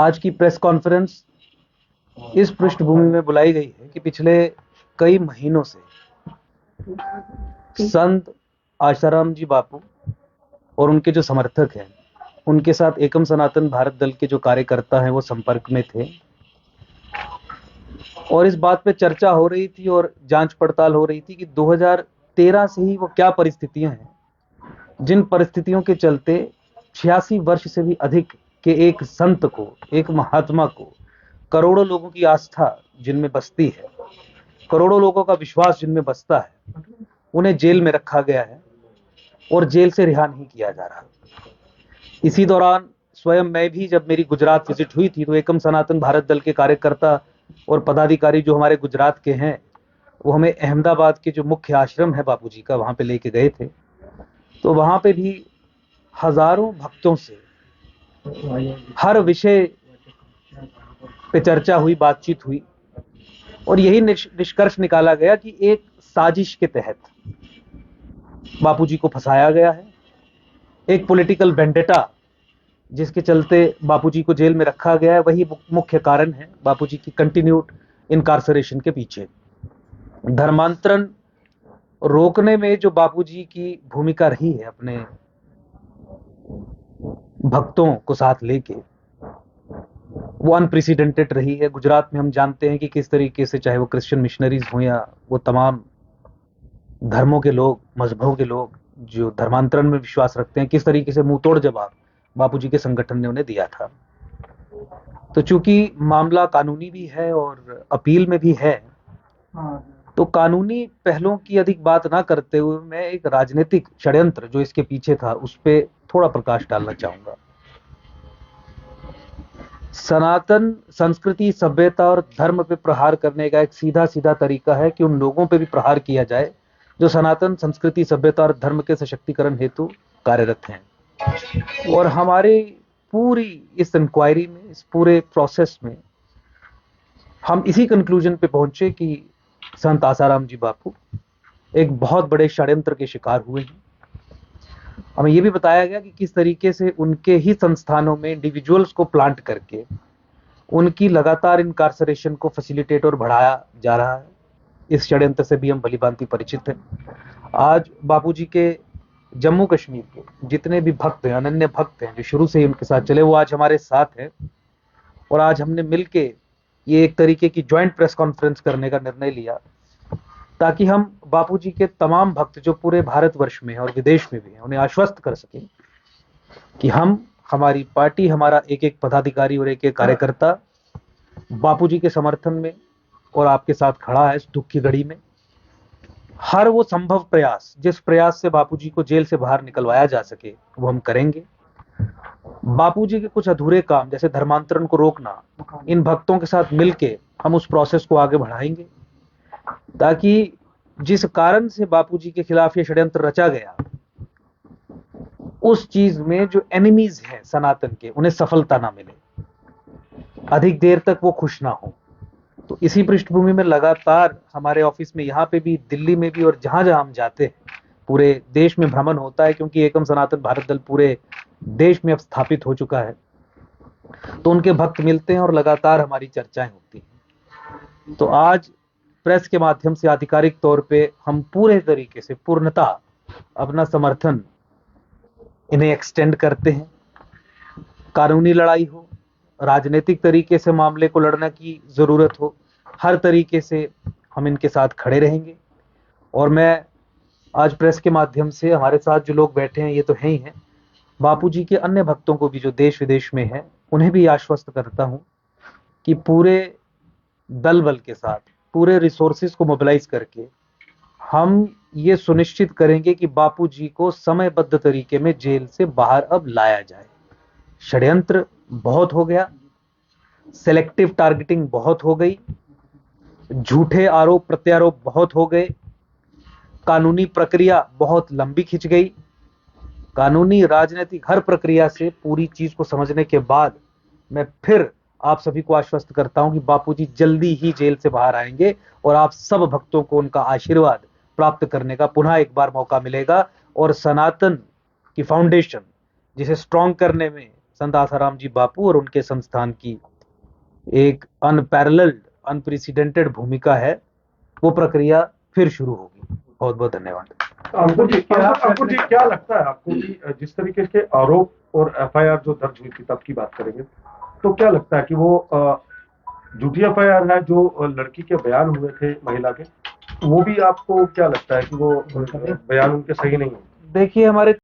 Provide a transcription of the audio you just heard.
आज की press conference इस पृष्ठभूमि में बुलाई गई है कि पिछले कई महीनों से संत आशाराम जी बापू और उनके जो समर्थक हैं, उनके साथ एकम सनातन भारत दल के जो कार्यकर्ता हैं वो संपर्क में थे और इस बात पे चर्चा हो रही थी और जांच पड़ताल हो रही थी कि 2013 से ही वो क्या परिस्थितियां हैं जिन परिस्थितियों के चलते 86 वर्ष से भी अधिक के एक संत को, एक महात्मा को, करोड़ों लोगों की आस्था जिनमें बसती है, करोड़ों लोगों का विश्वास जिनमें बसता है, उन्हें जेल में रखा गया है और जेल से रिहा नहीं किया जा रहा। इसी दौरान स्वयं मैं भी, जब मेरी गुजरात विजिट हुई थी, तो एकम सनातन भारत दल के कार्यकर्ता और पदाधिकारी जो हमारे गुजरात के हैं, वो हमें अहमदाबाद के जो मुख्य आश्रम है बापूजी का, वहां पे लेके गए थे। तो वहां पे भी हजारों भक्तों से हर विषय पे चर्चा हुई, बातचीत हुई और यही निष्कर्ष निकाला गया कि एक साजिश के तहत बापूजी को फंसाया गया है। एक पॉलिटिकल वेंडेटा जिसके चलते बापूजी को जेल में रखा गया है, वही मुख्य कारण है बापूजी की कंटिन्यूड इनकार्सरेशन के पीछे। धर्मांतरण रोकने में जो बापूजी की भूमिका रही है अपने भक्तों को साथ लेके, वो अनप्रेसिडेंटेड रही है। गुजरात में हम जानते हैं कि किस तरीके से, चाहे वो क्रिश्चियन मिशनरीज हो या वो तमाम धर्मों के लोग, मजहबों के लोग जो धर्मांतरण में विश्वास रखते हैं, किस तरीके से मुंहतोड़ जवाब बापूजी के संगठन ने उन्हें दिया था। तो चूंकि मामला कानूनी भी है और अपील में भी है, तो कानूनी पहलुओं की अधिक बात ना करते हुए मैं एक राजनीतिक षड्यंत्र जो इसके पीछे था उस पर थोड़ा प्रकाश डालना चाहूंगा। सनातन संस्कृति, सभ्यता और धर्म पे प्रहार करने का एक सीधा सीधा तरीका है कि उन लोगों पे भी प्रहार किया जाए जो सनातन संस्कृति, सभ्यता और धर्म के सशक्तिकरण हेतु कार्यरत हैं। और हमारी पूरी इस इंक्वायरी में, इस पूरे प्रोसेस में हम इसी कंक्लूजन पे पहुंचे कि संत आसाराम जी बापू एक बहुत बड़े षड्यंत्र के शिकार हुए हैं। हमें यह भी बताया गया कि किस तरीके से उनके ही संस्थानों में इंडिविजुअल्स को प्लांट करके उनकी लगातार इनकार्सरेशन को फैसिलिटेट और बढ़ाया जा रहा है। इस षड्यंत्र से भी हम भलीभांति परिचित हैं। आज बापूजी के जम्मू कश्मीर के जितने भी भक्त हैं, अनन्य भक्त हैं, जो शुरू से ही उनके साथ चले, वो आज हमारे साथ हैं। और आज हमने मिलके ये एक तरीके की ज्वाइंट प्रेस कॉन्फ्रेंस करने का निर्णय लिया ताकि हम बापूजी के तमाम भक्त जो पूरे भारतवर्ष में और विदेश में भी हैं, उन्हें आश्वस्त कर सकें कि हम, हमारी पार्टी, हमारा एक एक पदाधिकारी और एक एक कार्यकर्ता बापूजी के समर्थन में और आपके साथ खड़ा है इस दुख की घड़ी में। हर वो संभव प्रयास, जिस प्रयास से बापूजी को जेल से बाहर निकलवाया जा सके, वो हम करेंगे। बापूजी के कुछ अधूरे काम जैसे धर्मांतरण को रोकना, इन भक्तों के साथ मिलके हम उस प्रोसेस को आगे बढ़ाएंगे ताकि जिस कारण से बापूजी के खिलाफ ये षड्यंत्र रचा गया, उस चीज में जो एनिमीज हैं सनातन के, उन्हें सफलता ना मिले, अधिक देर तक वो खुश ना हो। तो इसी पृष्ठभूमि में लगातार हमारे ऑफिस में, यहाँ पे भी, दिल्ली में भी और जहां जहां हम जाते हैं, पूरे देश में भ्रमण होता है क्योंकि एकम सनातन भारत दल पूरे देश में अब स्थापित हो चुका है। तो उनके भक्त मिलते हैं और लगातार हमारी चर्चाएं होती हैं। तो आज प्रेस के माध्यम से आधिकारिक तौर पे हम पूरे तरीके से, पूर्णतः अपना समर्थन इन्हें एक्सटेंड करते हैं। कानूनी लड़ाई हो, राजनीतिक तरीके से मामले को लड़ने की जरूरत हो, हर तरीके से हम इनके साथ खड़े रहेंगे। और मैं आज प्रेस के माध्यम से, हमारे साथ जो लोग बैठे हैं ये तो हैं ही हैं, बापूजी के अन्य भक्तों को भी जो देश विदेश में हैं, उन्हें भी आश्वस्त करता हूं कि पूरे दल बल के साथ, पूरे रिसोर्सेज को मोबिलाइज करके हम ये सुनिश्चित करेंगे कि बापूजी को समयबद्ध तरीके में जेल से बाहर अब लाया जाए। षड्यंत्र बहुत हो गया, सेलेक्टिव टारगेटिंग बहुत हो गई, झूठे आरोप प्रत्यारोप बहुत हो गए, कानूनी प्रक्रिया बहुत लंबी खिंच गई। कानूनी, राजनीतिक, हर प्रक्रिया से पूरी चीज को समझने के बाद मैं फिर आप सभी को आश्वस्त करता हूं कि बापूजी जल्दी ही जेल से बाहर आएंगे और आप सब भक्तों को उनका आशीर्वाद प्राप्त करने का पुनः एक बार मौका मिलेगा। और सनातन की फाउंडेशन, जिसे स्ट्रॉन्ग करने में संत आसाराम जी बापू और उनके संस्थान की एक अनपैरेलल्ड अनप्रेसिडेंटेड भूमिका है, वो प्रक्रिया फिर शुरू होगी। बहुत बहुत धन्यवाद। आपको जी क्या लगता है आपको कि जिस तरीके के आरोप और एफआईआर जो दर्ज हुई थी तब की बात करेंगे, तो क्या लगता है कि वो झूठी एफआईआर है जो लड़की के बयान हुए थे महिला के, वो भी आपको क्या लगता है कि वो बयान उनके सही नहीं है? देखिए, हमारे